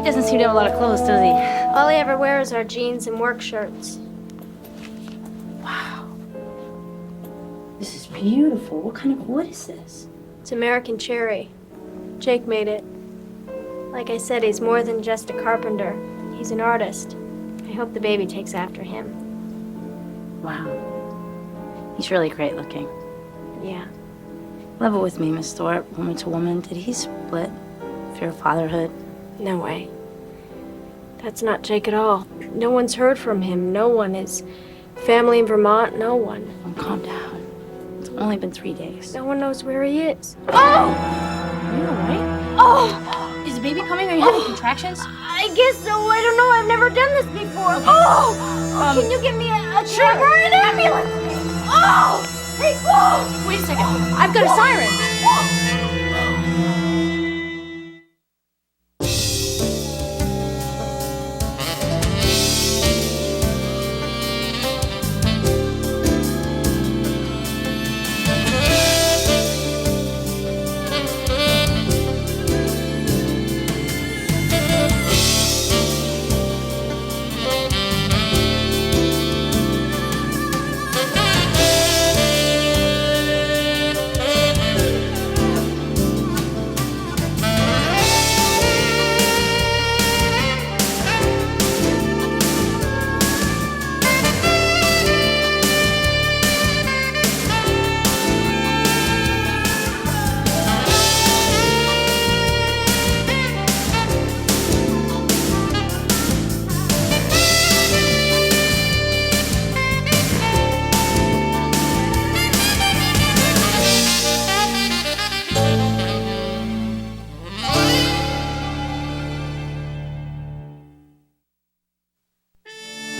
doesn't seem to have a lot of clothes, does he? All he ever wears are jeans and work shirts. Wow. This is beautiful. What kind of wood is this? It's American cherry. Jake made it. Like I said, he's more than just a carpenter. He's an artist. I hope the baby takes after him. Wow. He's really great looking. Yeah. Level with me, Miss Thorpe, woman to woman. Did he split? Fear of fatherhood? No way. That's not Jake at all. No one's heard from him. No one. His family in Vermont, no one. Oh, calm down. It's only been 3 days. No one knows where he is. Oh! Are you all right? Oh! Is the baby coming? Are you having contractions? I guess so. I don't know. I've never done this before. Okay. Oh! Can you give me a trigger or an ambulance? Oh! Hey, whoa! Wait a second. I've got a siren.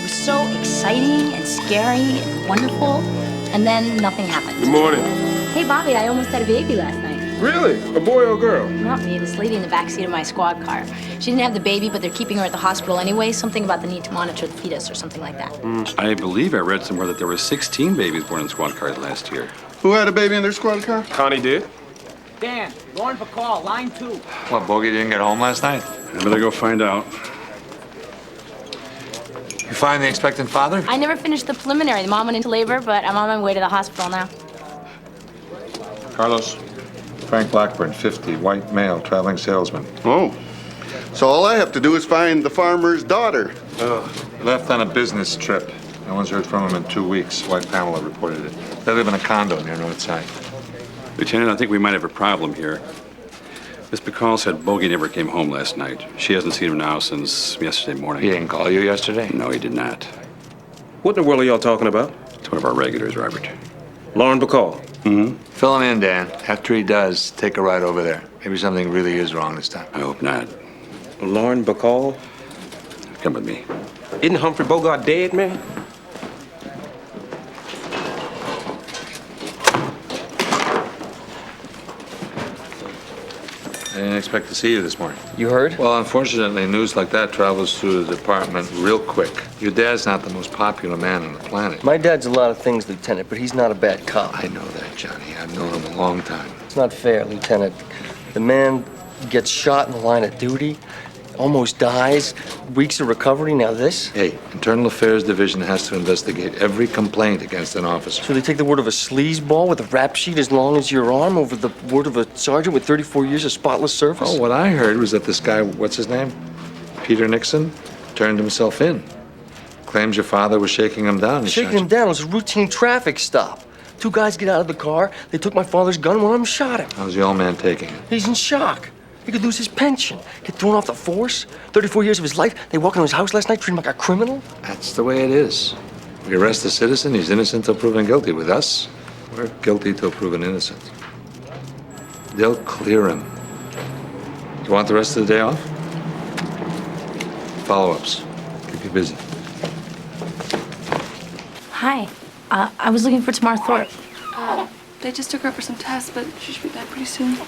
So exciting and scary and wonderful, and then nothing happened. Good morning. Hey, Bobby, I almost had a baby last night. Really? A boy or a girl? Not me, this lady in the backseat of my squad car. She didn't have the baby, but they're keeping her at the hospital anyway. Something about the need to monitor the fetus or something like that. I believe I read somewhere that there were 16 babies born in squad cars last year. Who had a baby in their squad car? Connie did. Dan, Lauren for call, line 2. What, Bogey didn't get home last night? I better go find out. You find the expectant father? I never finished the preliminary. The mom went into labor, but I'm on my way to the hospital now. Carlos. Frank Blackburn, 50, white male, traveling salesman. Oh. So all I have to do is find the farmer's daughter. Left on a business trip. No one's heard from him in 2 weeks. Wife Pamela reported it. They live in a condo near Northside. Lieutenant, I think we might have a problem here. Miss McCall said Bogey never came home last night. She hasn't seen him now since yesterday morning. He didn't call you yesterday? No, he did not. What in the world are y'all talking about? It's one of our regulars, Robert. Lauren Bacall. Mm-hmm. Fill him in, Dan. After he does, take a ride over there. Maybe something really is wrong this time. I hope not. Lauren Bacall? Come with me. Isn't Humphrey Bogart dead, man? I didn't expect to see you this morning. You heard? Well, unfortunately, news like that travels through the department real quick. Your dad's not the most popular man on the planet. My dad's a lot of things, Lieutenant, but he's not a bad cop. I know that, Johnny. I've known him a long time. It's not fair, Lieutenant. The man gets shot in the line of duty, almost dies, weeks of recovery, now this. Hey, Internal Affairs Division has to investigate every complaint against an officer. So they take the word of a sleazeball with a rap sheet as long as your arm over the word of a sergeant with 34 years of spotless service? Oh, what I heard was that this guy, what's his name? Peter Nixon, turned himself in. Claims your father was shaking him down. Shaking him down was a routine traffic stop. 2 guys get out of the car, they took my father's gun, one of them shot him. How's the old man taking it? He's in shock. He could lose his pension, get thrown off the force. 34 years of his life, they walk into his house last night, treat him like a criminal. That's the way it is. We arrest a citizen, he's innocent till proven guilty. With us, we're guilty till proven innocent. They'll clear him. You want the rest of the day off? Follow-ups. Keep you busy. Hi. I was looking for Tamar Thorpe. They just took her up for some tests, but she should be back pretty soon.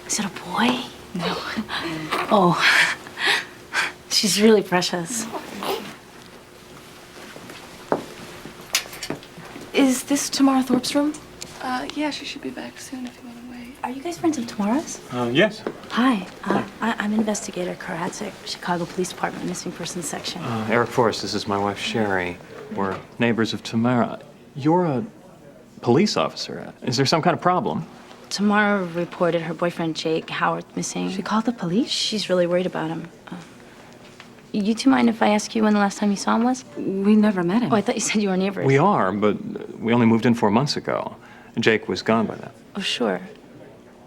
Is it a boy? No. Oh. She's really precious. Is this Tamara Thorpe's room? Yeah, she should be back soon if you want to wait. Are you guys friends of Tamara's? Yes. Hi, I'm investigator Karatzik, Chicago Police Department, Missing Persons Section. Eric Forrest, this is my wife, Sherry. We're neighbors of Tamara. You're a police officer. Is there some kind of problem? Tamara reported her boyfriend Jake Howard missing. She called the police? She's really worried about him. You two mind if I ask you when the last time you saw him was? We never met him. Oh, I thought you said you were neighbors. We are, but we only moved in 4 months ago. Jake was gone by then. Oh, sure.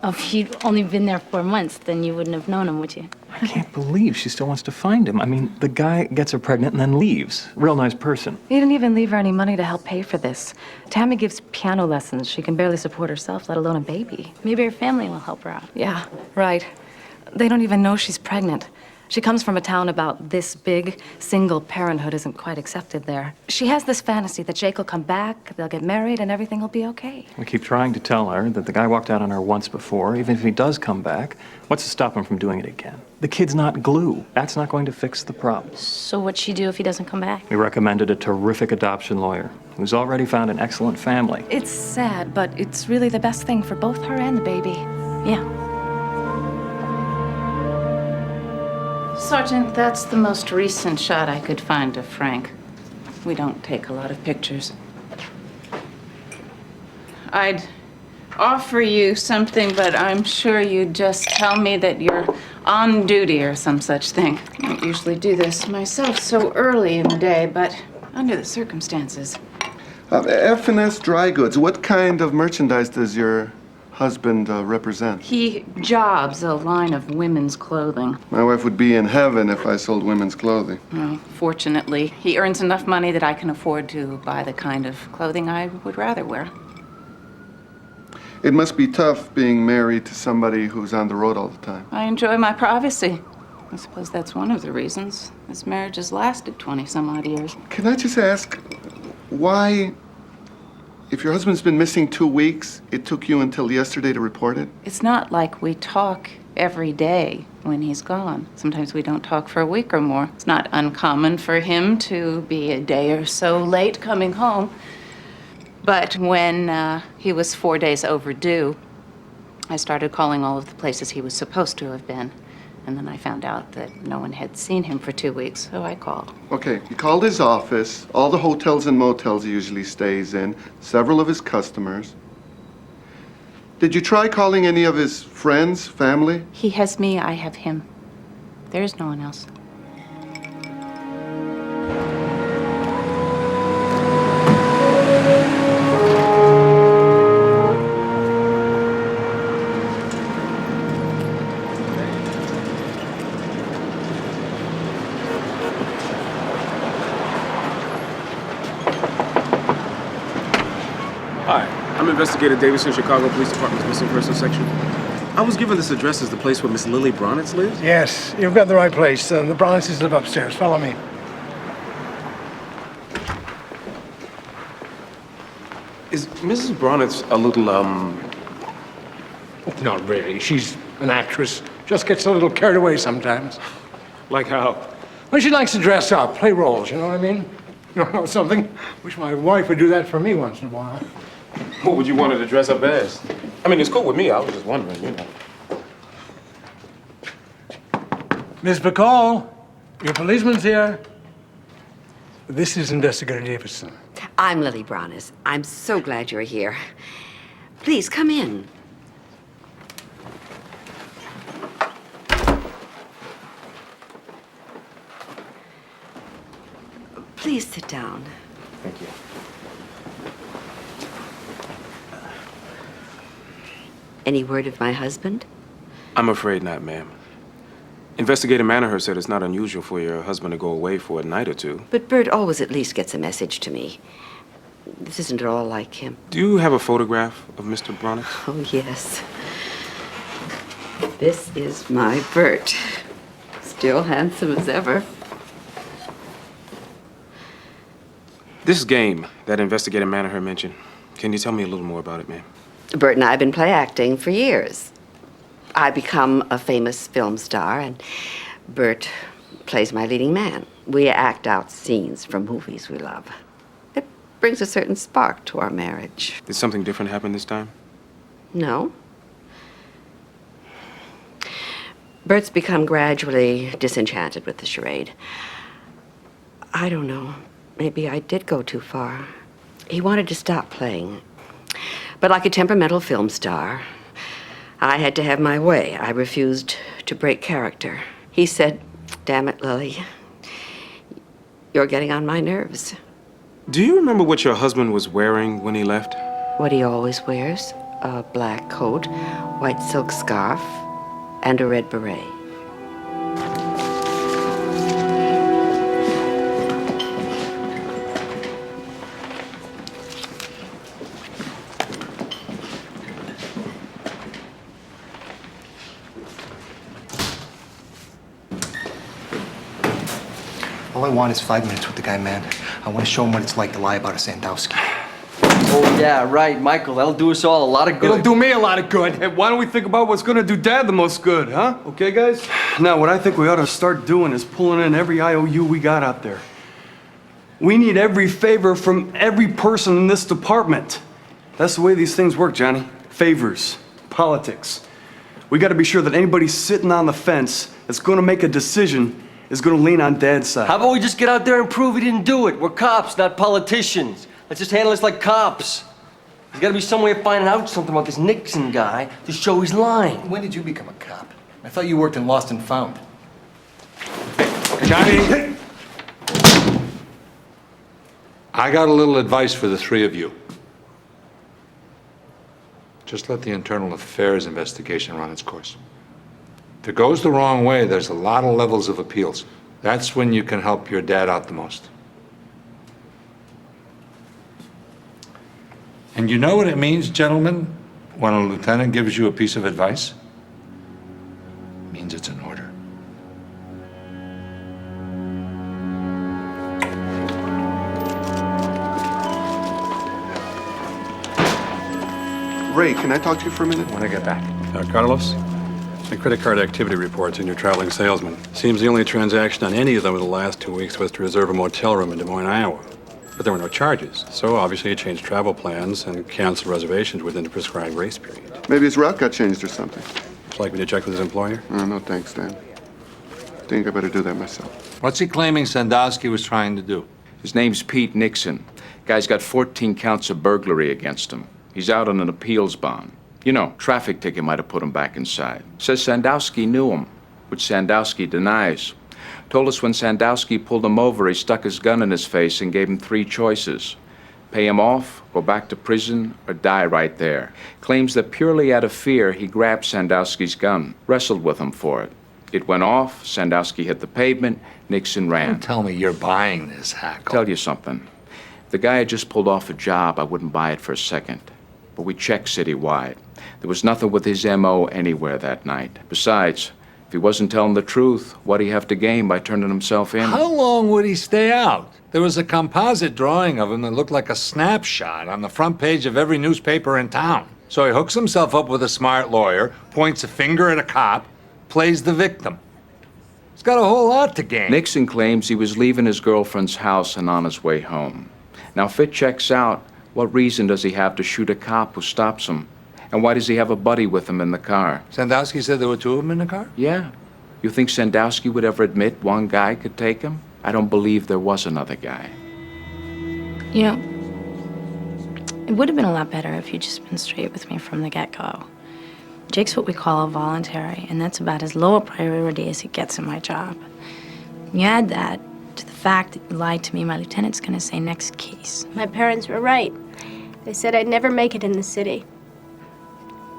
Oh, if you'd only been there 4 months, then you wouldn't have known him, would you? I can't believe she still wants to find him. I mean, the guy gets her pregnant and then leaves. Real nice person. He didn't even leave her any money to help pay for this. Tammy gives piano lessons. She can barely support herself, let alone a baby. Maybe her family will help her out. Yeah, right. They don't even know she's pregnant. She comes from a town about this big. Single parenthood isn't quite accepted there. She has this fantasy that Jake will come back, they'll get married, and everything will be okay. We keep trying to tell her that the guy walked out on her once before. Even if he does come back, what's to stop him from doing it again? The kid's not glue. That's not going to fix the problem. So what'd she do if he doesn't come back? We recommended a terrific adoption lawyer who's already found an excellent family. It's sad, but it's really the best thing for both her and the baby. Yeah. Sergeant, that's the most recent shot I could find of Frank. We don't take a lot of pictures. I'd offer you something, but I'm sure you'd just tell me that you're on duty or some such thing. I don't usually do this myself so early in the day, but under the circumstances. F&S Dry Goods, what kind of merchandise does your husband represent? He jobs a line of women's clothing. My wife would be in heaven if I sold women's clothing. Well, fortunately, he earns enough money that I can afford to buy the kind of clothing I would rather wear. It must be tough being married to somebody who's on the road all the time. I enjoy my privacy. I suppose that's one of the reasons this marriage has lasted 20-some-odd years. Can I just ask, why, if your husband's been missing 2 weeks, it took you until yesterday to report it? It's not like we talk every day when he's gone. Sometimes we don't talk for a week or more. It's not uncommon for him to be a day or so late coming home. But when he was 4 days overdue, I started calling all of the places he was supposed to have been. And then I found out that no one had seen him for 2 weeks, so I called. Okay, he called his office, all the hotels and motels he usually stays in, several of his customers. Did you try calling any of his friends, family? He has me, I have him. There is no one else. Hi, I'm Investigator Davison, Chicago Police Department's Missing Persons Section. I was given this address as the place where Miss Lily Bronitz lives. Yes, you've got the right place. The Bronitzes live upstairs. Follow me. Is Mrs. Bronitz a little, Not really. She's an actress. Just gets a little carried away sometimes. like how? Well, she likes to dress up, play roles, you know what I mean? You know something? Wish my wife would do that for me once in a while. What would you want her to dress up as? I mean, it's cool with me. I was just wondering, you know. Miss Bacall, your policeman's here. This is Investigator Davison. I'm Lily Bronitz. I'm so glad you're here. Please, come in. Please sit down. Thank you. Any word of my husband? I'm afraid not, ma'am. Investigator Manaher said it's not unusual for your husband to go away for a night or two. But Bert always at least gets a message to me. This isn't at all like him. Do you have a photograph of Mr. Bronitz? Oh, yes. This is my Bert. Still handsome as ever. This game that Investigator Manaher mentioned, can you tell me a little more about it, ma'am? Bert and I have been play acting for years. I become a famous film star, and Bert plays my leading man. We act out scenes from movies we love. It brings a certain spark to our marriage. Did something different happen this time? No. Bert's become gradually disenchanted with the charade. I don't know. Maybe I did go too far. He wanted to stop playing. But like a temperamental film star, I had to have my way. I refused to break character. He said, "Damn it, Lily. You're getting on my nerves." Do you remember what your husband was wearing when he left? What he always wears, a black coat, white silk scarf, and a red beret. All I want is 5 minutes with the guy, man. I want to show him what it's like to lie about a Sandowski. Oh, yeah, right, Michael. That'll do us all a lot of good. It'll do me a lot of good. Hey, why don't we think about what's gonna do Dad the most good, huh? Okay, guys? Now, what I think we ought to start doing is pulling in every IOU we got out there. We need every favor from every person in this department. That's the way these things work, Johnny. Favors, politics. We gotta be sure that anybody sitting on the fence that's gonna make a decision is gonna lean on Dad's side. How about we just get out there and prove he didn't do it? We're cops, not politicians. Let's just handle this like cops. There's gotta be some way of finding out something about this Nixon guy to show he's lying. When did you become a cop? I thought you worked in Lost and Found. Johnny! I got a little advice for the three of you. Just let the internal affairs investigation run its course. If it goes the wrong way, there's a lot of levels of appeals. That's when you can help your dad out the most. And you know what it means, gentlemen, when a lieutenant gives you a piece of advice? It means it's an order. Ray, can I talk to you for a minute? When I get back. Carlos, the credit card activity reports in your traveling salesman. Seems the only transaction on any of them in the last 2 weeks was to reserve a motel room in Des Moines, Iowa. But there were no charges, so obviously he changed travel plans and canceled reservations within the prescribed grace period. Maybe his route got changed or something. Would you like me to check with his employer? No, thanks, Dan. Think I better do that myself. What's he claiming Sandowski was trying to do? His name's Pete Nixon. Guy's got 14 counts of burglary against him. He's out on an appeals bond. You know, traffic ticket might have put him back inside. Says Sandowski knew him, which Sandowski denies. Told us when Sandowski pulled him over, he stuck his gun in his face and gave him 3 choices. Pay him off, go back to prison, or die right there. Claims that purely out of fear, he grabbed Sandowski's gun, wrestled with him for it. It went off, Sandowski hit the pavement, Nixon ran. Don't tell me you're buying this, Hackle. Tell you something. If the guy had just pulled off a job, I wouldn't buy it for a second. But we checked citywide. There was nothing with his M.O. anywhere that night. Besides, if he wasn't telling the truth, what'd he have to gain by turning himself in? How long would he stay out? There was a composite drawing of him that looked like a snapshot on the front page of every newspaper in town. So he hooks himself up with a smart lawyer, points a finger at a cop, plays the victim. He's got a whole lot to gain. Nixon claims he was leaving his girlfriend's house and on his way home. Now, if it checks out, what reason does he have to shoot a cop who stops him? And why does he have a buddy with him in the car? Sandowski said there were 2 of them in the car? Yeah. You think Sandowski would ever admit one guy could take him? I don't believe there was another guy. You know, it would have been a lot better if you'd just been straight with me from the get-go. Jake's what we call a voluntary, and that's about as low a priority as it gets in my job. You add that to the fact that you lied to me, my lieutenant's gonna say next case. My parents were right. They said I'd never make it in the city.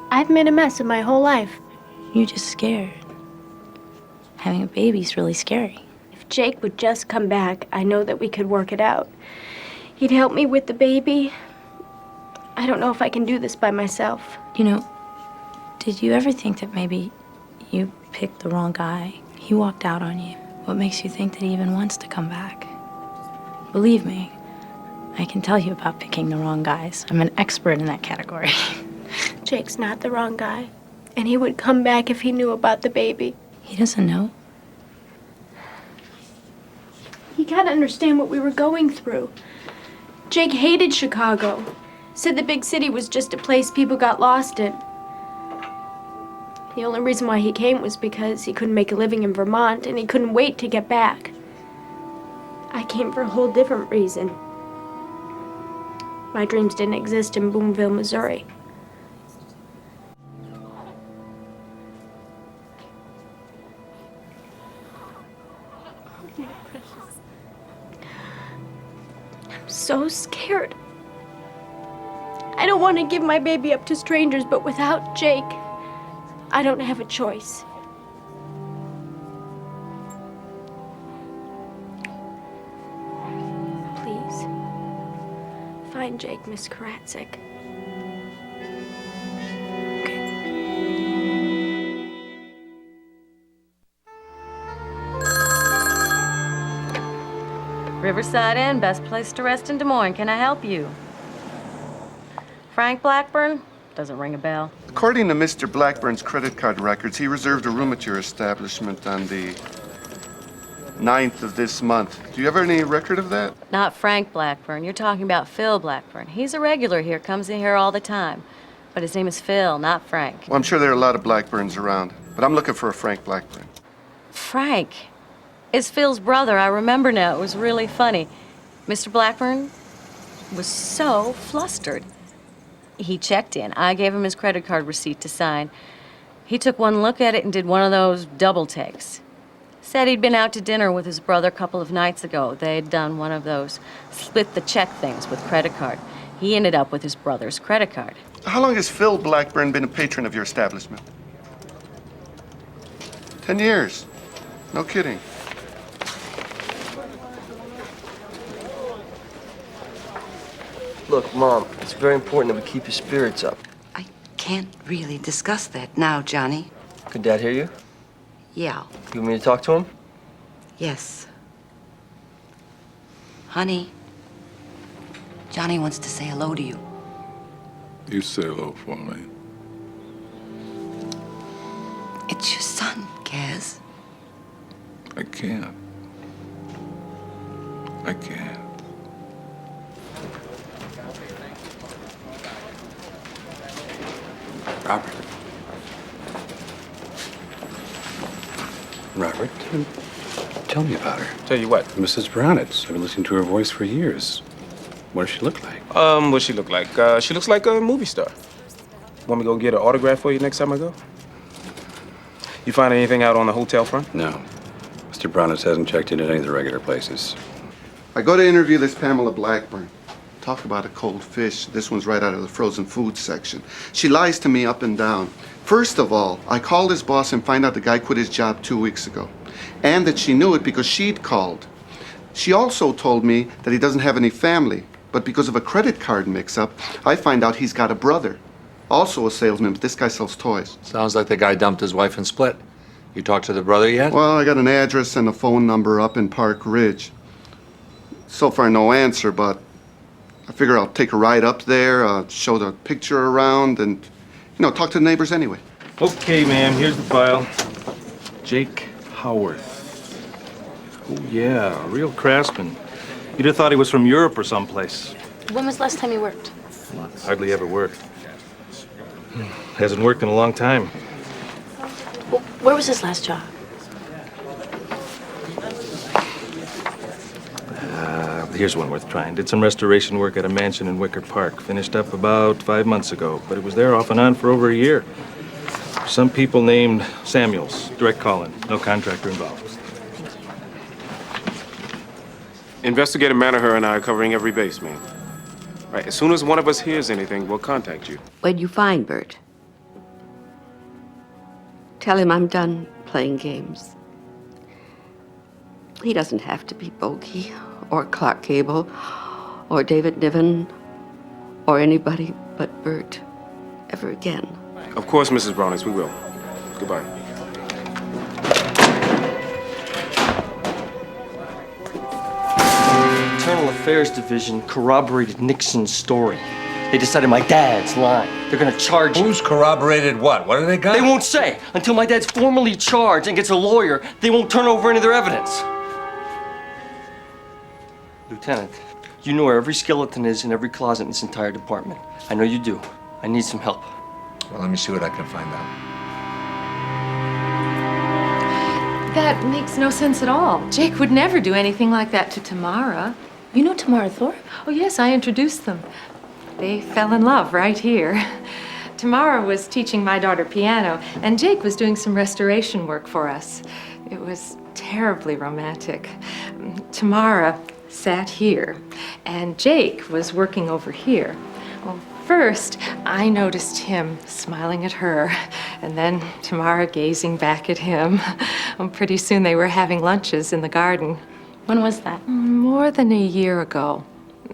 I've made a mess of my whole life. You're just scared. Having a baby's really scary. If Jake would just come back, I know that we could work it out. He'd help me with the baby. I don't know if I can do this by myself. You know, did you ever think that maybe you picked the wrong guy? He walked out on you. What makes you think that he even wants to come back? Believe me, I can tell you about picking the wrong guys. I'm an expert in that category. Jake's not the wrong guy. And he would come back if he knew about the baby. He doesn't know. You gotta understand what we were going through. Jake hated Chicago. Said the big city was just a place people got lost in. The only reason why he came was because he couldn't make a living in Vermont and he couldn't wait to get back. I came for a whole different reason. My dreams didn't exist in Boonville, Missouri. I'm so scared. I don't want to give my baby up to strangers, but without Jake, I don't have a choice. Please, find Jake, Miss Karatzik. Riverside Inn, best place to rest in Des Moines. Can I help you? Frank Blackburn? Doesn't ring a bell. According to Mr. Blackburn's credit card records, he reserved a room at your establishment on the 9th of this month. Do you have any record of that? Not Frank Blackburn. You're talking about Phil Blackburn. He's a regular here, comes in here all the time. But his name is Phil, not Frank. Well, I'm sure there are a lot of Blackburns around, but I'm looking for a Frank Blackburn. Frank is Phil's brother. I remember now. It was really funny. Mr. Blackburn was so flustered. He checked in. I gave him his credit card receipt to sign. He took one look at it and did one of those double takes. Said he'd been out to dinner with his brother a couple of nights ago. They'd done one of those split the check things with credit card. He ended up with his brother's credit card. How long has Phil Blackburn been a patron of your establishment? 10 years. No kidding. Look, Mom, it's very important that we keep his spirits up. Can't really discuss that now, Johnny. Could Dad hear you? Yeah. You want me to talk to him? Yes. Honey, Johnny wants to say hello to you. You say hello for me. It's your son, Kaz. I can't. I can't. Robert. Robert, tell me about her. Tell you what? Mrs. Brownitz. I've been listening to her voice for years. What does she look like? What she look like? She looks like a movie star. Want me to go get an autograph for you next time I go? You find anything out on the hotel front? No. Mr. Brownitz hasn't checked in at any of the regular places. I go to interview this Pamela Blackburn. Talk about a cold fish. This one's right out of the frozen food section. She lies to me up and down. First of all, I called his boss and find out the guy quit his job 2 weeks ago. And that she knew it because she'd called. She also told me that he doesn't have any family. But because of a credit card mix-up, I find out he's got a brother. Also a salesman, but this guy sells toys. Sounds like the guy dumped his wife and split. You talked to the brother yet? Well, I got an address and a phone number up in Park Ridge. So far, no answer, but I figure I'll take a ride up there, show the picture around, and, talk to the neighbors anyway. Okay, ma'am, here's the file. Jake Howarth. Oh, yeah, a real craftsman. You'd have thought he was from Europe or someplace. When was the last time you worked? Hardly ever worked. Hasn't worked in a long time. Where was his last job? Here's one worth trying. Did some restoration work at a mansion in Wicker Park. Finished up about 5 months ago, but it was there off and on for over a year. Some people named Samuels. Direct call-in. No contractor involved. Investigator Manaher and I are covering every base, ma'am. Right, as soon as one of us hears anything, we'll contact you. What'd you find, Bert? Tell him I'm done playing games. He doesn't have to be Bogey or Clark Gable or David Niven or anybody but Bert ever again. Of course, Mrs. Brownings, we will. Goodbye. Internal Affairs Division corroborated Nixon's story. They decided my dad's lying. They're gonna charge him. Who's corroborated what? What do they got? They won't say. Until my dad's formally charged and gets a lawyer, they won't turn over any of their evidence. Lieutenant, you know where every skeleton is in every closet in this entire department. I know you do. I need some help. Well, let me see what I can find out. That makes no sense at all. Jake would never do anything like that to Tamara. You know Tamara Thorpe? Oh, yes, I introduced them. They fell in love right here. Tamara was teaching my daughter piano, and Jake was doing some restoration work for us. It was terribly romantic. Tamara sat here, and Jake was working over here. Well, first, I noticed him smiling at her, and then Tamara gazing back at him. Well, pretty soon they were having lunches in the garden. When was that? More than a year ago.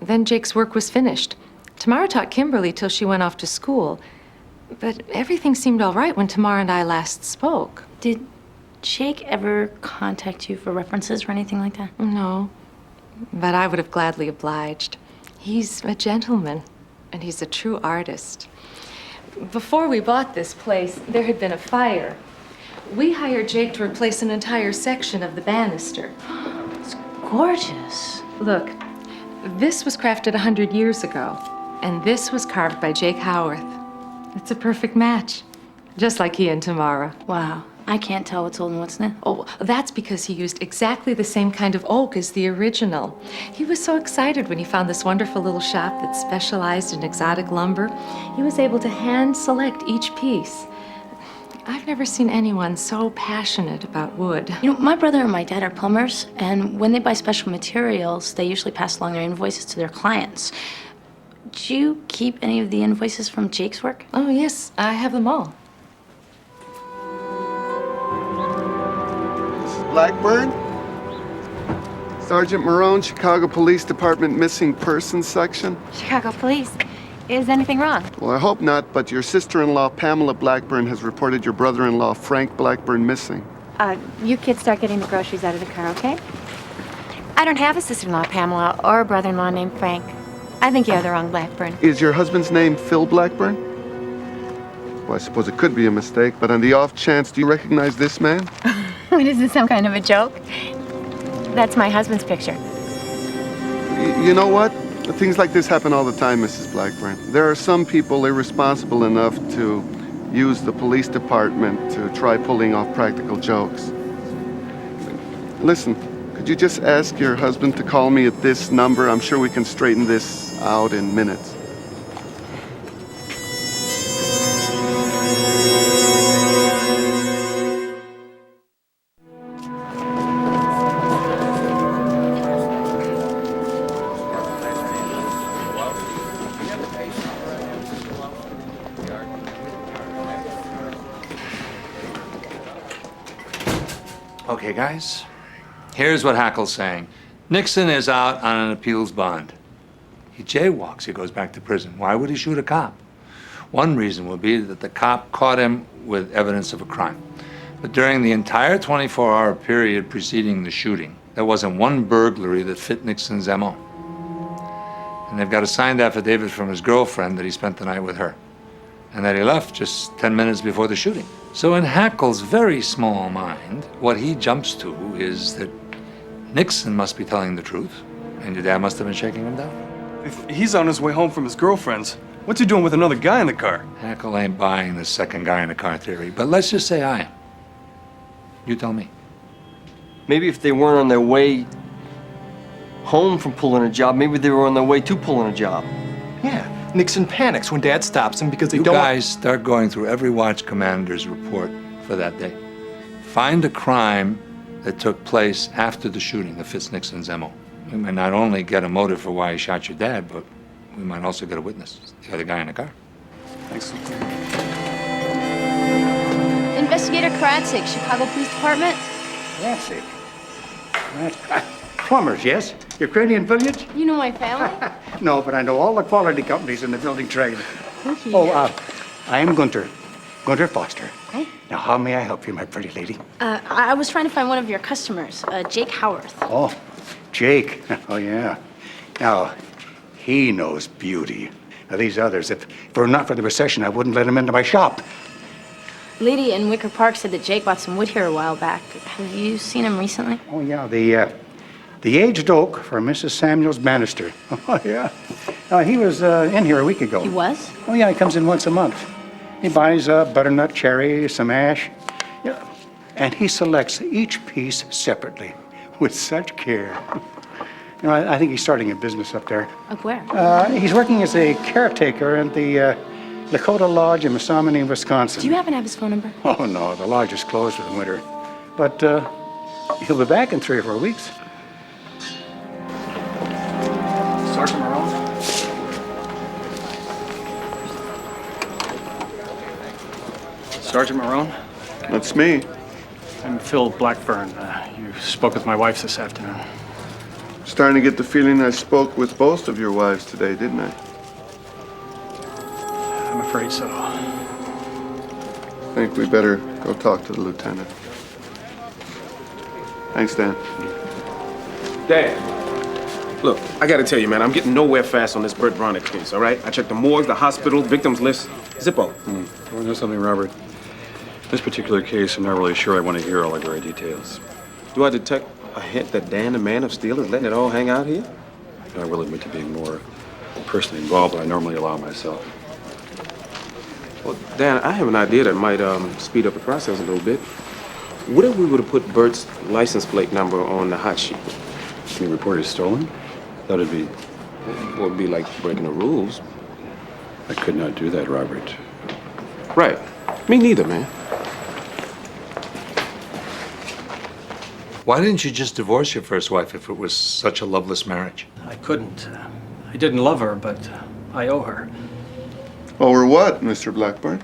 Then Jake's work was finished. Tamara taught Kimberly till she went off to school. But everything seemed all right when Tamara and I last spoke. Did Jake ever contact you for references or anything like that? No, but I would have gladly obliged. He's a gentleman, and he's a true artist. Before we bought this place, there had been a fire. We hired Jake to replace an entire section of the banister. It's gorgeous. Look, this was crafted 100 years ago, and this was carved by Jake Howarth. It's a perfect match, just like he and Tamara. Wow, I can't tell what's old and what's new. Oh, that's because he used exactly the same kind of oak as the original. He was so excited when he found this wonderful little shop that specialized in exotic lumber. He was able to hand select each piece. I've never seen anyone so passionate about wood. You know, my brother and my dad are plumbers, and when they buy special materials, they usually pass along their invoices to their clients. Do you keep any of the invoices from Jake's work? Oh, yes, I have them all. Blackburn? Sergeant Marone, Chicago Police Department Missing Persons Section. Chicago Police. Is anything wrong? Well, I hope not, but your sister-in-law, Pamela Blackburn, has reported your brother-in-law, Frank Blackburn, missing. You kids start getting the groceries out of the car, okay? I don't have a sister-in-law, Pamela, or a brother-in-law named Frank. I think you have the wrong Blackburn. Is your husband's name Phil Blackburn? Well, I suppose it could be a mistake, but on the off chance, do you recognize this man? What, is this some kind of a joke? That's my husband's picture. You know what? Things like this happen all the time, Mrs. Blackburn. There are some people irresponsible enough to use the police department to try pulling off practical jokes. Listen, could you just ask your husband to call me at this number? I'm sure we can straighten this out in minutes. Okay, guys. Here's what Hackle's saying. Nixon is out on an appeals bond. He jaywalks. He goes back to prison. Why would he shoot a cop? One reason would be that the cop caught him with evidence of a crime. But during the entire 24-hour period preceding the shooting, there wasn't one burglary that fit Nixon's MO. And they've got a signed affidavit from his girlfriend that he spent the night with her, and that he left just 10 minutes before the shooting. So in Hackle's very small mind, what he jumps to is that Nixon must be telling the truth, and your dad must have been shaking him down. If he's on his way home from his girlfriend's, what's he doing with another guy in the car? Hackle ain't buying the second guy in the car theory, but let's just say I am. You tell me. Maybe if they weren't on their way home from pulling a job, maybe they were on their way to pulling a job. Yeah, Nixon panics when Dad stops him because they You don't... guys start going through every watch commander's report for that day. Find a crime that took place after the shooting that fits Nixon's MO. We might not only get a motive for why he shot your dad, but we might also get a witness, the other guy in the car. Thanks. Investigator Karadzic, Chicago Police Department. Karadzic? Plumbers, yes? Ukrainian village? You know my family? No, but I know all the quality companies in the building trade. Thank you. I am Gunter. Gunter Foster. Hey. Now, how may I help you, my pretty lady? I was trying to find one of your customers, Jake Howarth. Oh, Jake. Oh, yeah. Now, he knows beauty. Now, these others, if it were not for the recession, I wouldn't let him into my shop. Lady in Wicker Park said that Jake bought some wood here a while back. Have you seen him recently? Oh, yeah, the aged oak for Mrs. Samuel's banister. Oh, yeah. He was in here a week ago. He was? Oh, yeah, he comes in once a month. He buys butternut cherry, some ash. Yeah. and he selects each piece separately with such care. You know, I think he's starting a business up there. Up where? He's working as a caretaker at the Lakota Lodge in Menominee, Wisconsin. Do you happen to have his phone number? Oh, no, the lodge is closed for the winter. But he'll be back in 3 or 4 weeks. Sergeant Marone? Sergeant Marone? That's me. I'm Phil Blackburn. You spoke with my wife this afternoon. Starting to get the feeling I spoke with both of your wives today, didn't I? I'm afraid so. I think we better go talk to the lieutenant. Thanks, Dan. Dad, look, I gotta tell you, man, I'm getting nowhere fast on this Burt Bronick case, all right? I checked the morgue, the hospital, victims list, Zippo. Well, you know something, Robert? This particular case, I'm not really sure I want to hear all the gory details. Do I detect a hint that Dan, the man of steel, is letting it all hang out here? I will admit to being more personally involved than I normally allow myself. Well, Dan, I have an idea that might speed up the process a little bit. What if we were to put Bert's license plate number on the hot sheet? Can you report he's stolen? That'd be... Well, it'd be like breaking the rules. I could not do that, Robert. Right. Me neither, man. Why didn't you just divorce your first wife if it was such a loveless marriage? I couldn't. I didn't love her, but I owe her. Or what, Mr. Blackburn?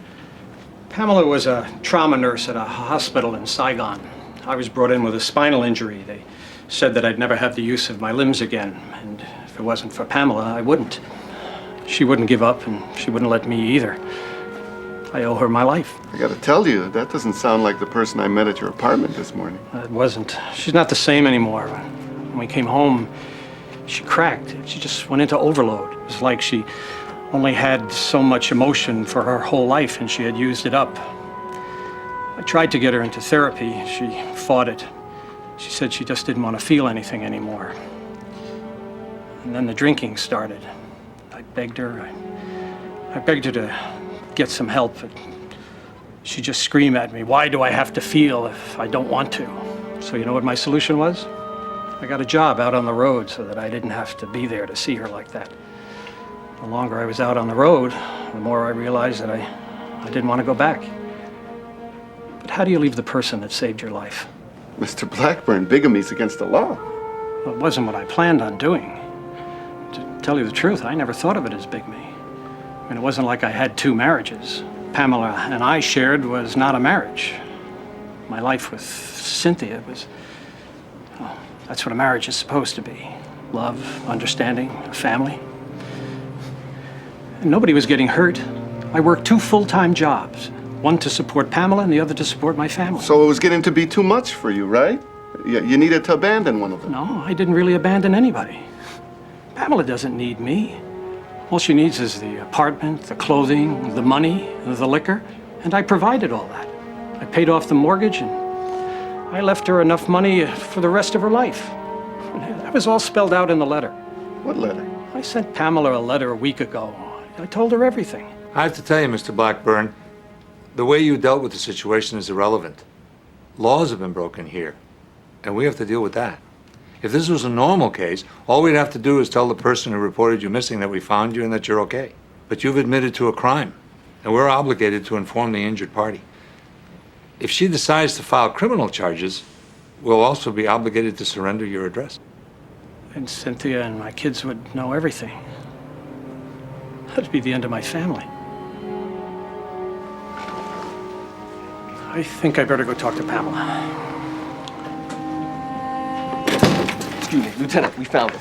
Pamela was a trauma nurse at a hospital in Saigon. I was brought in with a spinal injury. They said that I'd never have the use of my limbs again, and if it wasn't for Pamela, I wouldn't. She wouldn't give up, and she wouldn't let me either. I owe her my life. I gotta tell you, that doesn't sound like the person I met at your apartment this morning. It wasn't. She's not the same anymore. When we came home, she cracked. She just went into overload. It was like she only had so much emotion for her whole life, and she had used it up. I tried to get her into therapy. She fought it. She said she just didn't want to feel anything anymore. And then the drinking started. I begged her. I begged her to get some help, but she just screamed at me, "Why do I have to feel if I don't want to?" So you know what my solution was? I got a job out on the road so that I didn't have to be there to see her like that. The longer I was out on the road, the more I realized that I didn't want to go back. But how do you leave the person that saved your life? Mr. Blackburn, bigamy's against the law. Well, it wasn't what I planned on doing. To tell you the truth, I never thought of it as bigamy. I mean, it wasn't like I had 2 marriages. Pamela and I shared was not a marriage. My life with Cynthia was, well, that's what a marriage is supposed to be. Love, understanding, a family. And nobody was getting hurt. I worked 2 full-time jobs. One to support Pamela and the other to support my family. So it was getting to be too much for you, right? You needed to abandon one of them. No, I didn't really abandon anybody. Pamela doesn't need me. All she needs is the apartment, the clothing, the money, the liquor, and I provided all that. I paid off the mortgage, and I left her enough money for the rest of her life. That was all spelled out in the letter. What letter? I sent Pamela a letter a week ago. I told her everything. I have to tell you, Mr. Blackburn, the way you dealt with the situation is irrelevant. Laws have been broken here, and we have to deal with that. If this was a normal case, all we'd have to do is tell the person who reported you missing that we found you and that you're okay. But you've admitted to a crime, and we're obligated to inform the injured party. If she decides to file criminal charges, we'll also be obligated to surrender your address. And Cynthia and my kids would know everything. That'd be the end of my family. I think I better go talk to Pamela. Excuse me, Lieutenant, we found him.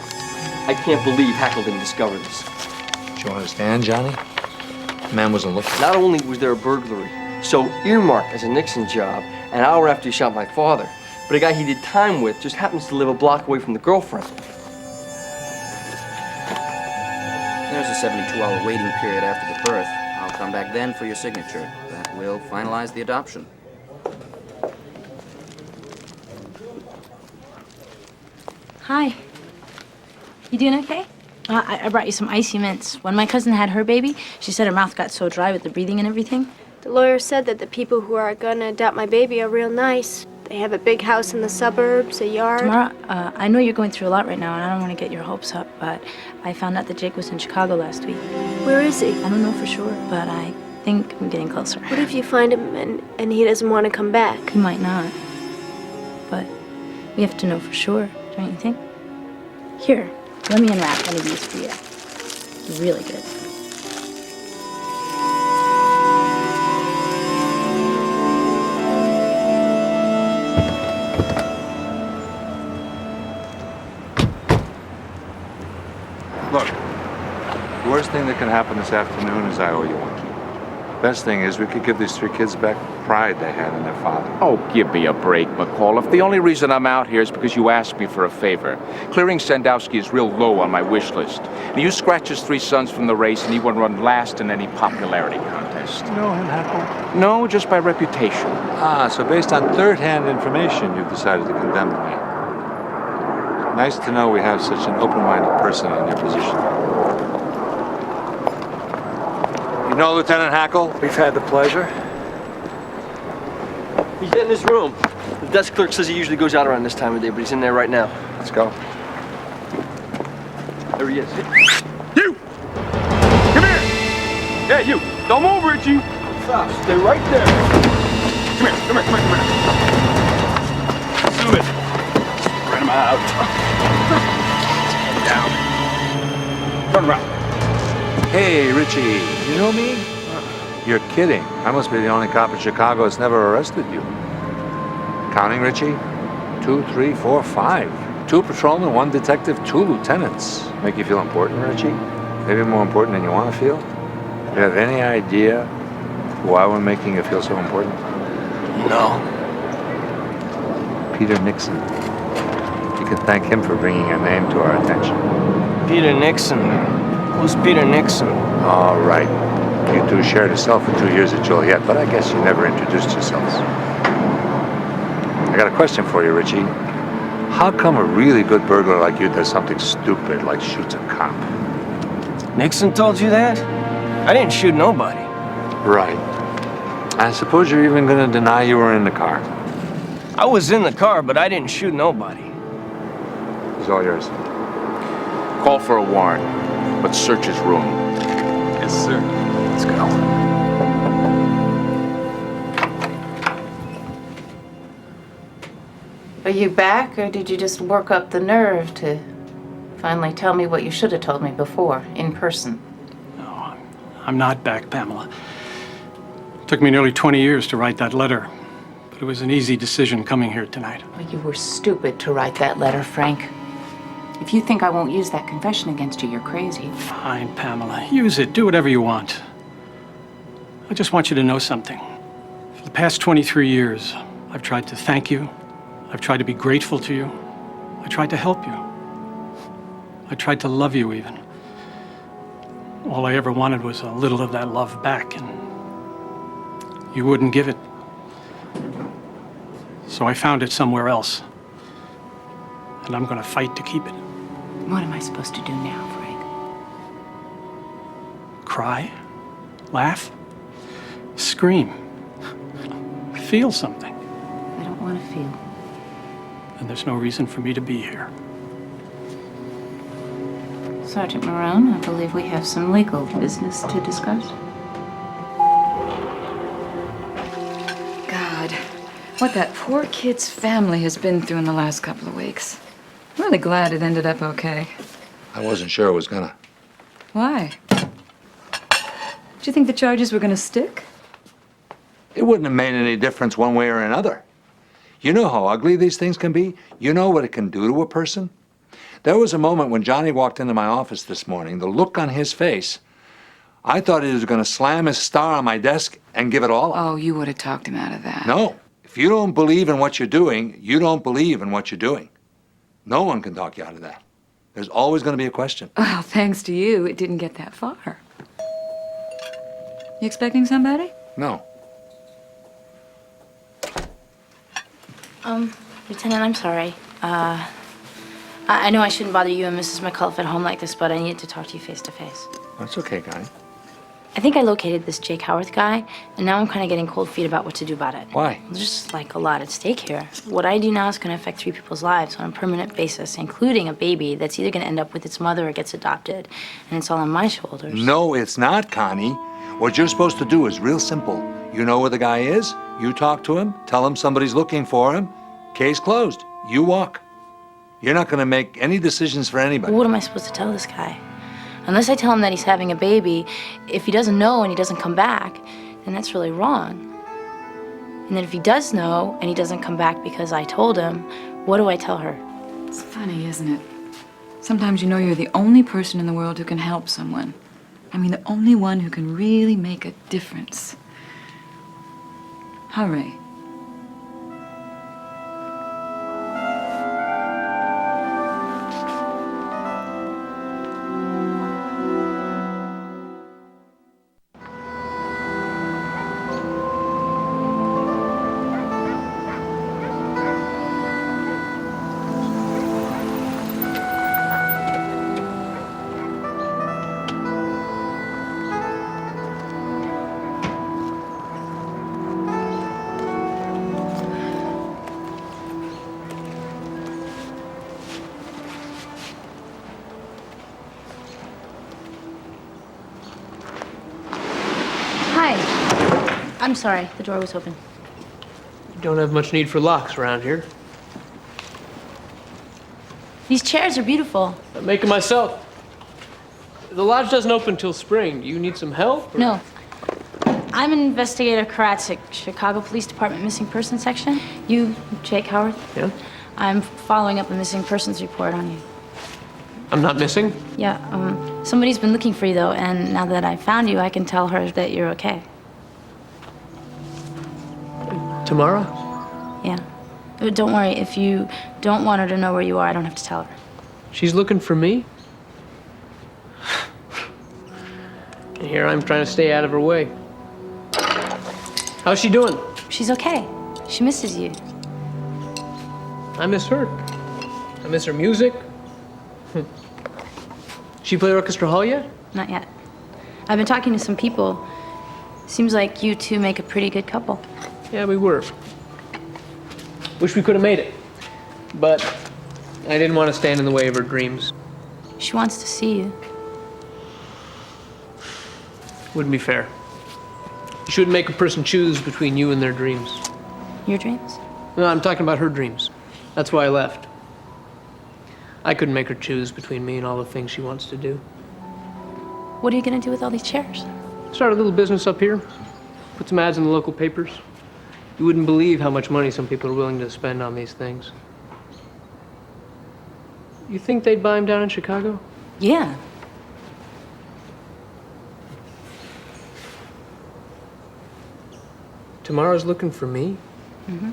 I can't believe Hackle didn't discover this. Do you understand, Johnny? The man wasn't looking. Not only was there a burglary, so earmarked as a Nixon job, an hour after he shot my father, but a guy he did time with just happens to live a block away from the girlfriend. There's a 72-hour waiting period after the birth. I'll come back then for your signature. That will finalize the adoption. Hi. You doing okay? I brought you some icy mints. When my cousin had her baby, she said her mouth got so dry with the breathing and everything. The lawyer said that the people who are gonna adopt my baby are real nice. They have a big house in the suburbs, a yard. Tamara, I know you're going through a lot right now, and I don't want to get your hopes up, but I found out that Jake was in Chicago last week. Where is he? I don't know for sure, but I think I'm getting closer. What if you find him and he doesn't want to come back? He might not, but we have to know for sure, don't you think? Here, let me unwrap one of these for you. It's really good. Look, the worst thing that can happen this afternoon is I owe you one. Best thing is we could give these 3 kids back the pride they had in their father. Oh, give me a break, McCall. If the only reason I'm out here is because you asked me for a favor. Clearing Sandowski is real low on my wish list. And you scratch his 3 sons from the race and he won't run last in any popularity contest. You know him, Hackle? No, just by reputation. Ah, so based on third-hand information, you've decided to condemn the man. Nice to know we have such an open-minded person in your position. You know Lieutenant Hackle? We've had the pleasure. He's in his room. The desk clerk says he usually goes out around this time of day, but he's in there right now. Let's go. There he is. You! Come here! Yeah, you! Don't move, Richie! Stop. Stay right there. Come here, come here, come here, come here. Do it. Spread him out. Down. Turn around. Hey, Richie, you know me? You're kidding. I must be the only cop in Chicago that's never arrested you. Counting, Richie? 2, 3, 4, 5. 2 patrolmen, 1 detective, 2 lieutenants. Make you feel important, Richie? Maybe more important than you want to feel? Do you have any idea why we're making you feel so important? No. Peter Nixon. You can thank him for bringing your name to our attention. Peter Nixon. Who's Peter Nixon? All right. You 2 shared a cell for 2 years at Joliet, but I guess you never introduced yourselves. I got a question for you, Richie. How come a really good burglar like you does something stupid like shoots a cop? Nixon told you that? I didn't shoot nobody. Right. I suppose you're even going to deny you were in the car. I was in the car, but I didn't shoot nobody. It's all yours. Call for a warrant, but search his room. Yes, sir. Let's go. Are you back, or did you just work up the nerve to finally tell me what you should have told me before, in person? No, I'm not back, Pamela. It took me nearly 20 years to write that letter, but it was an easy decision coming here tonight. Well, you were stupid to write that letter, Frank. If you think I won't use that confession against you, you're crazy. Fine, Pamela. Use it. Do whatever you want. I just want you to know something. For the past 23 years, I've tried to thank you. I've tried to be grateful to you. I tried to help you. I tried to love you, even. All I ever wanted was a little of that love back, and you wouldn't give it. So I found it somewhere else. And I'm gonna fight to keep it. What am I supposed to do now, Frank? Cry? Laugh? Scream? Feel something. I don't want to feel. And there's no reason for me to be here. Sergeant Marone, I believe we have some legal business to discuss. God, what that poor kid's family has been through in the last couple of weeks. I'm really glad it ended up okay. I wasn't sure it was gonna. Why? Did you think the charges were gonna stick? It wouldn't have made any difference one way or another. You know how ugly these things can be? You know what it can do to a person? There was a moment when Johnny walked into my office this morning, the look on his face, I thought he was going to slam his star on my desk and give it all up. Oh, you would have talked him out of that. No. If you don't believe in what you're doing, you don't believe in what you're doing. No one can talk you out of that. There's always going to be a question. Well, thanks to you, it didn't get that far. You expecting somebody? No. Lieutenant, I'm sorry. I know I shouldn't bother you and Mrs. McCullough at home like this, but I needed to talk to you face to face. That's okay, Connie. I think I located this Jake Howarth guy, and now I'm kind of getting cold feet about what to do about it. Why? There's just like a lot at stake here. What I do now is going to affect 3 people's lives on a permanent basis, including a baby that's either going to end up with its mother or gets adopted, and it's all on my shoulders. No, it's not, Connie. What you're supposed to do is real simple. You know where the guy is, you talk to him, tell him somebody's looking for him, case closed. You walk. You're not going to make any decisions for anybody. What am I supposed to tell this guy? Unless I tell him that he's having a baby, if he doesn't know and he doesn't come back, then that's really wrong. And then if he does know and he doesn't come back because I told him, what do I tell her? It's funny, isn't it? Sometimes you know you're the only person in the world who can help someone. I mean, the only one who can really make a difference. Hurry. I'm sorry, the door was open. You don't have much need for locks around here. These chairs are beautiful. I make them myself. The lodge doesn't open till spring. Do you need some help? Or? No. I'm investigator Karatsik, Chicago Police Department Missing Persons Section. You, Jake Howard? Yeah? I'm following up a missing persons report on you. I'm not missing? Yeah, somebody's been looking for you, though, and now that I found you, I can tell her that you're okay. Tomorrow? Yeah. But don't worry, if you don't want her to know where you are, I don't have to tell her. She's looking for me? And here I'm trying to stay out of her way. How's she doing? She's okay. She misses you. I miss her. I miss her music. She play Orchestra Hall yet? Not yet. I've been talking to some people. Seems like you two make a pretty good couple. Yeah, we were. Wish we could have made it. But I didn't want to stand in the way of her dreams. She wants to see you. Wouldn't be fair. You shouldn't make a person choose between you and their dreams. Your dreams? No, I'm talking about her dreams. That's why I left. I couldn't make her choose between me and all the things she wants to do. What are you gonna do with all these chairs? Start a little business up here. Put some ads in the local papers. You wouldn't believe how much money some people are willing to spend on these things. You think they'd buy them down in Chicago? Yeah. Tomorrow's looking for me? Mm-hmm.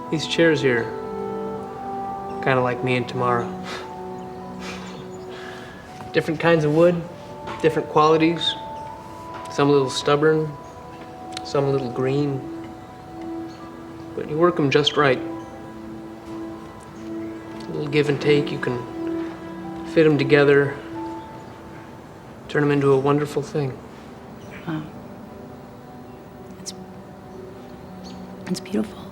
These chairs here, kind of like me and tomorrow. Different kinds of wood, different qualities. Some a little stubborn, some a little green. But you work them just right. A little give and take, you can fit them together, turn them into a wonderful thing. Wow. It's beautiful.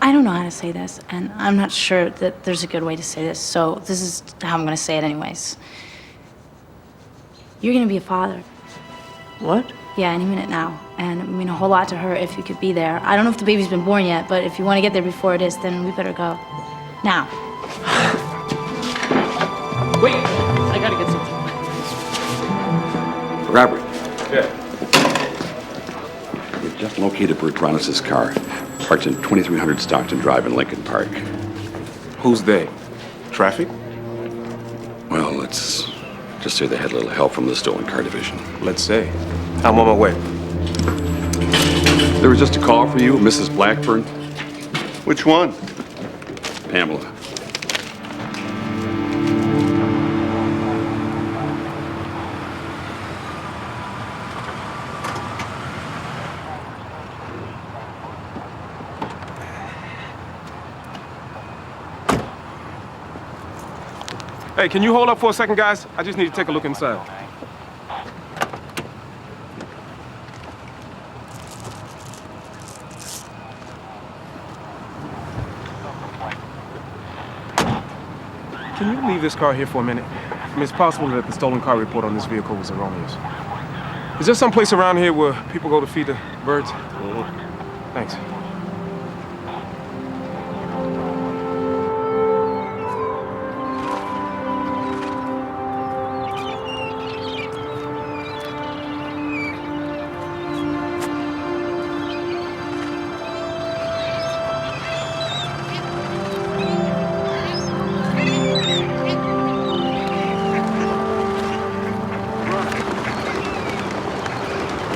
I don't know how to say this, and I'm not sure that there's a good way to say this, so this is how I'm gonna say it anyways. You're gonna be a father. What? Yeah, any minute now. And it would mean a whole lot to her if you could be there. I don't know if the baby's been born yet, but if you want to get there before it is, then we better go. Now. Wait! I gotta get something. Robert, Yeah. we've just located Bert Bronis' car, parked in 2300 Stockton Drive in Lincoln Park. Who's they? Traffic? Well, let's just say they had a little help from the stolen car division. Let's say. I'm on my way. There was just a call for you, Mrs. Blackburn. Which one? Pamela. Hey, can you hold up for a second, guys? I just need to take a look inside. Can you leave this car here for a minute? I mean, it's possible that the stolen car report on this vehicle was erroneous. Is there some place around here where people go to feed the birds? Thanks.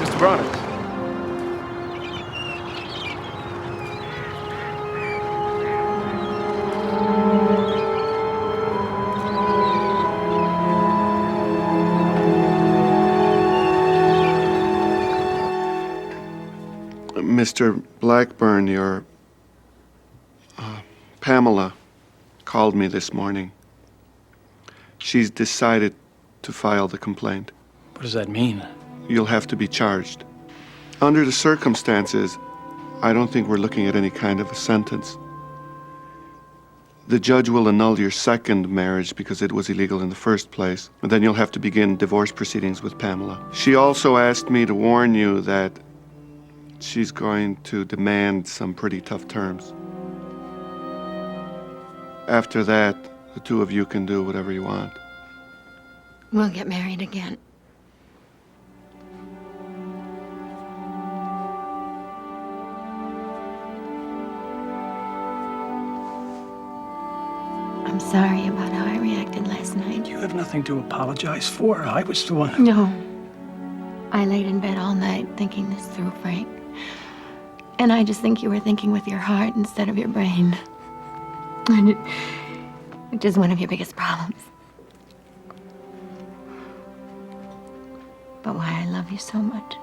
Mr. Bronner. Mr. Blackburn, your Pamela called me this morning. She's decided to file the complaint. What does that mean? You'll have to be charged. Under the circumstances, I don't think we're looking at any kind of a sentence. The judge will annul your second marriage because it was illegal in the first place, and then you'll have to begin divorce proceedings with Pamela. She also asked me to warn you that she's going to demand some pretty tough terms. After that, the two of you can do whatever you want. We'll get married again. I'm sorry about how I reacted last night. You have nothing to apologize for. I was the one. No. I laid in bed all night thinking this through, Frank. And I just think you were thinking with your heart instead of your brain. And which is one of your biggest problems. But why I love you so much.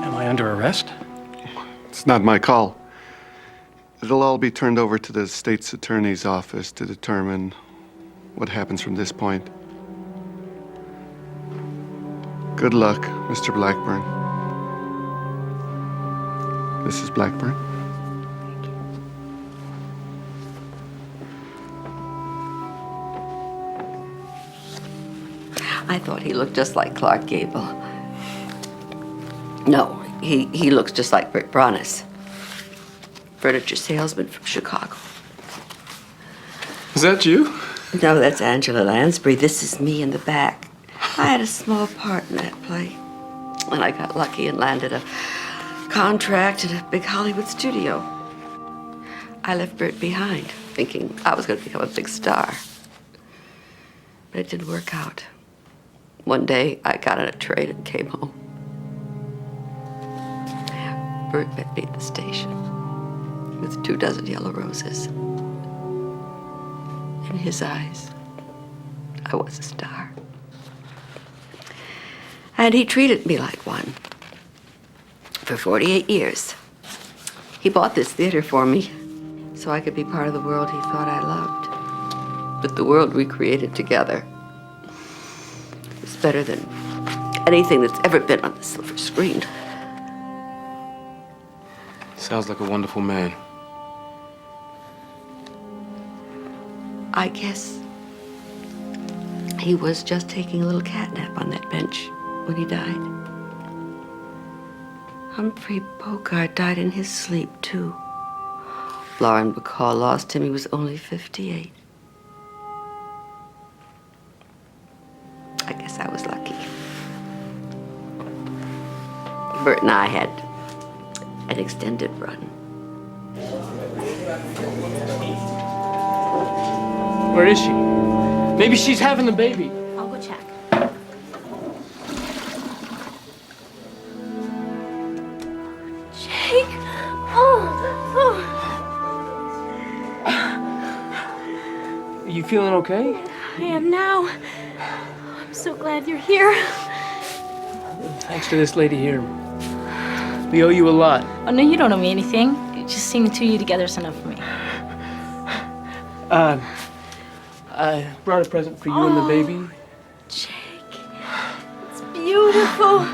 Am I under arrest? It's not my call. It'll all be turned over to the state's attorney's office to determine what happens from this point. Good luck, Mr. Blackburn. Mrs. Blackburn? I thought he looked just like Clark Gable. No, he looks just like Rick Bronis, furniture salesman from Chicago. Is that you? No, that's Angela Lansbury. This is me in the back. I had a small part in that play, and I got lucky and landed a contract at a big Hollywood studio. I left Bert behind, thinking I was going to become a big star. But it didn't work out. One day, I got on a train and came home. Bert met me at the station with 24 yellow roses. In his eyes, I was a star. And he treated me like one. For 48 years. He bought this theater for me so I could be part of the world he thought I loved. But the world we created together is better than anything that's ever been on the silver screen. Sounds like a wonderful man. I guess he was just taking a little catnap on that bench when he died. Humphrey Bogart died in his sleep, too. Lauren Bacall lost him. He was only 58. I guess I was lucky. Bert and I had an extended run. Where is she? Maybe she's having the baby. I'll go check. Jake! Are you feeling okay? I am now. I'm so glad you're here. Thanks to this lady here. We owe you a lot. Oh, no, you don't owe me anything. Just seeing the two of you together is enough for me. I brought a present for you and the baby. Jake, it's beautiful.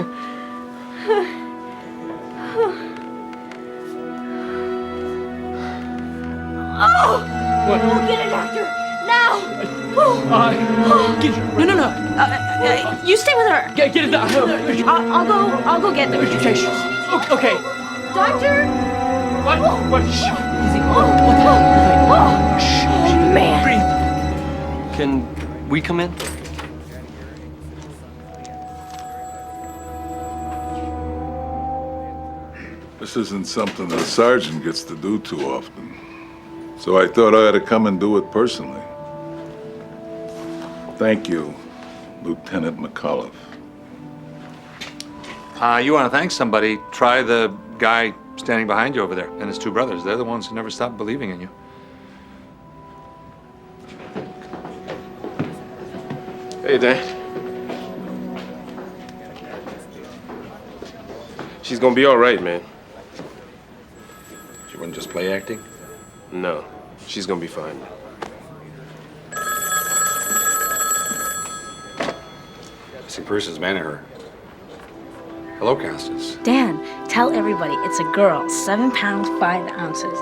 Oh! What? Oh, get a doctor now! No. You stay with her. Get a doctor. I'll go get them. Okay. Doctor. What? Shh. Easy. Oh, man. Breathe. Can we come in? This isn't something the sergeant gets to do too often. So I thought I had to come and do it personally. Thank you, Lieutenant McAuliffe. You want to thank somebody, try the guy standing behind you over there and his two brothers. They're the ones who never stopped believing in you. Hey, Dan. She's gonna be all right, man. She wouldn't just play acting? No, she's gonna be fine. Dan, tell everybody it's a girl, 7 pounds, 5 ounces.